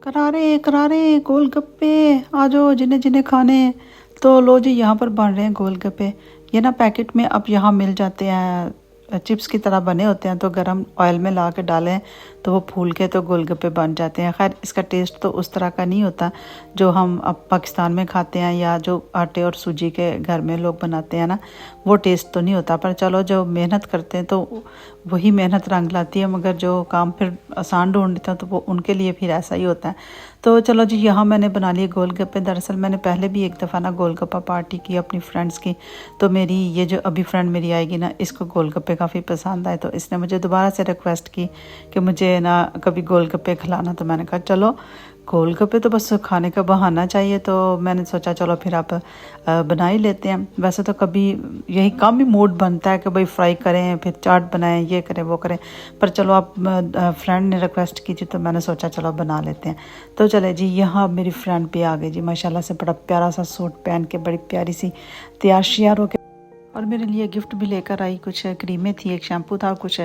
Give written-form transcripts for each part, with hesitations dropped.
करारे करारे गोलगप्पे, आ जाओ जिन्हें जिन्हें खाने। तो लो जी, यहाँ पर बन रहे हैं गोलगप्पे। ये ना पैकेट में अब यहाँ मिल जाते हैं, चिप्स की तरह बने होते हैं। तो गरम ऑयल में ला के डालें तो वो फूल के तो गोलगप्पे बन जाते हैं। खैर इसका टेस्ट तो उस तरह का नहीं होता जो हम अब पाकिस्तान में खाते हैं या जो आटे और सूजी के घर में लोग बनाते हैं ना, वो टेस्ट तो नहीं होता। पर चलो, जो मेहनत करते हैं तो वही मेहनत रंग लाती है, मगर जो काम फिर आसान ढूंढते हैं तो वो उनके लिए फिर ऐसा ही होता है। तो चलो जी, यहाँ मैंने बना लिए गोलगप्पे। दरअसल मैंने पहले भी एक दफ़ा ना गोलगप्पा पार्टी की अपनी फ्रेंड्स की। तो मेरी ये जो अभी फ्रेंड मेरी आएगी ना, इसको गोलगप्पे काफ़ी पसंद आए, तो इसने मुझे दोबारा से रिक्वेस्ट की कि मुझे ना कभी गोलगप्पे खिलाना। तो मैंने कहा चलो, गोलगप्पे तो बस खाने का बहाना चाहिए। तो मैंने सोचा चलो फिर आप बना ही लेते हैं। वैसे तो कभी यही कम ही मूड बनता है कि भाई फ्राई करें, फिर चाट बनाएं, ये करें वो करें। पर चलो, आप फ्रेंड ने रिक्वेस्ट की थी तो मैंने सोचा चलो बना लेते हैं। तो चले जी, यहाँ मेरी फ्रेंड भी आ गई जी, माशाल्लाह से बड़ा प्यारा सा सूट पहन के, बड़ी प्यारी सी तैयार श्यार होके। और मेरे लिए गिफ्ट भी लेकर आई। कुछ क्रीमें थी, एक शैम्पू था, कुछ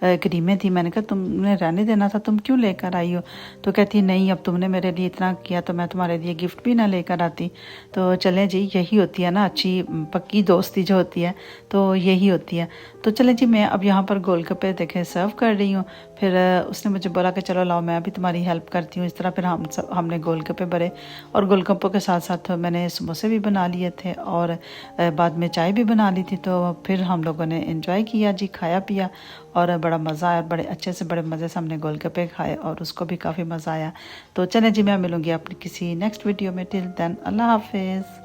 क्रीमें थी। मैंने कहा तुमने रहने देना था, तुम क्यों लेकर आई हो? तो कहती नहीं, अब तुमने मेरे लिए इतना किया तो मैं तुम्हारे लिए गिफ्ट भी ना लेकर आती। तो चलें जी, यही होती है ना अच्छी पक्की दोस्ती जो होती है, तो यही होती है। तो चलें जी, मैं अब यहाँ पर गोलगप्पे देखे सर्व कर रही हूँ। फिर उसने मुझे बोला कि चलो लाओ मैं भी तुम्हारी हेल्प करती हूँ। इस तरह फिर हमने गोलगप्पे भरे, और गोलगप्पों के साथ साथ मैंने समोसे भी बना लिए थे, और बाद में चाय भी बना ली थी। तो फिर हम लोगों ने एंजॉय किया जी, खाया पिया, और बड़ा मज़ा आया। बड़े अच्छे से, बड़े मज़े से हमने गोलगप्पे खाए, और उसको भी काफ़ी मज़ा आया। तो चलें जी, मैं मिलूँगी अपनी किसी नेक्स्ट वीडियो में। टिल देन, अल्लाह हाफिज़।